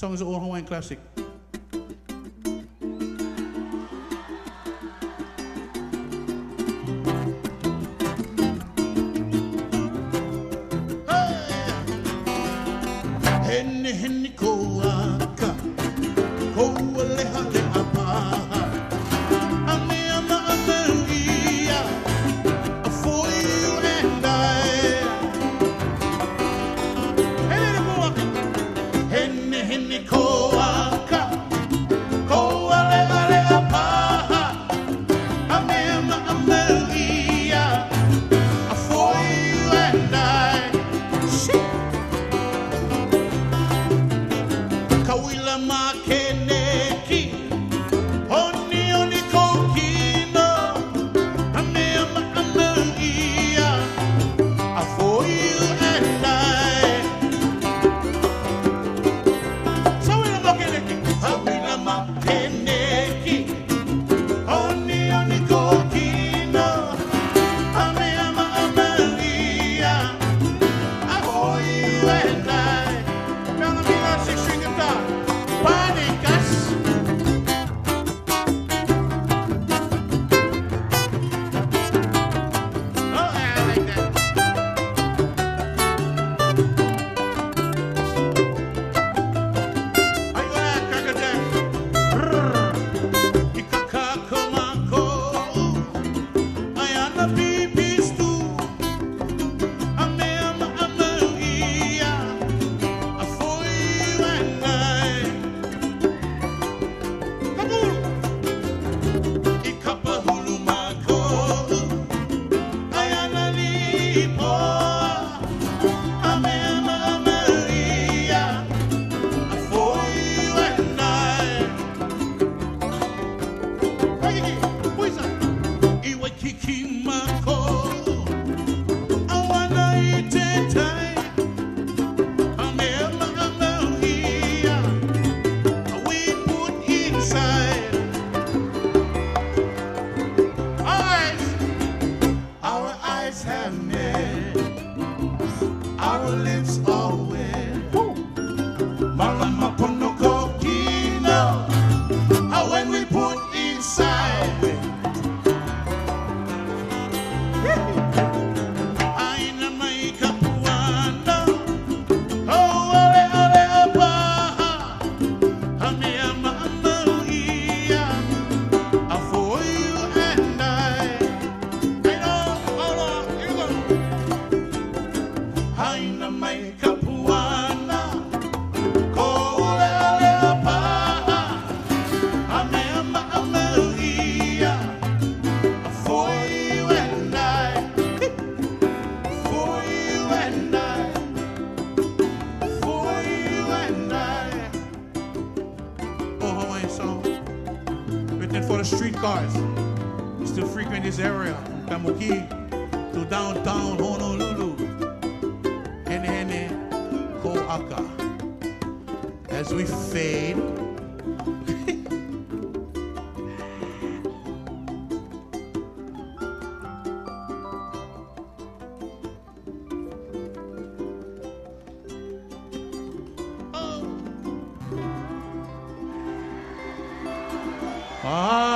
Song is an old Hawaiian classic. Henehene Kou Aka, Kou Aleha Paha, Ame Ama Amelia, for you and I. Henehene Kou Aka, Kou Aleha Paha, Ame Ama Amelia, for you and I. Kawila makeneki, oni oni kokino, ame ama amelia, for you and I. Kawila makeneki, kawila makeneki, oni oni kokino, ame ama amelia, for you and I. Now let me learn 6-string guitar. Panikas. Oh, I like that. Are you gonna crack a jack? Ikaka komako. Ayana bibistu. Ame ama amelia. For you and I. Kabul. Ikapahulu mako. Ayana lipo. Ame ama amelia. For you and I. Waikiki, puisa. Iwaikiki mako. Awana itetai. Ame ama amelia. We put inside. Our eyes have met. Our lips are wet. Malama ponoko kino. When we put inside. Aina mai kapuana. Oh, ole ole apaha. Ame ama amelia. For you and I. I know, hold on, here we go. Haina mai kapuana. Kou ole apaha. Ame ama amelia. For you and I. For you and I. For you and I. Oh, Hawaiian song. Written for the streetcars. Still frequent this area. From Kamakawiwo'ole to downtown Honolulu. Henehene Kou Aka. As we fade. Oh.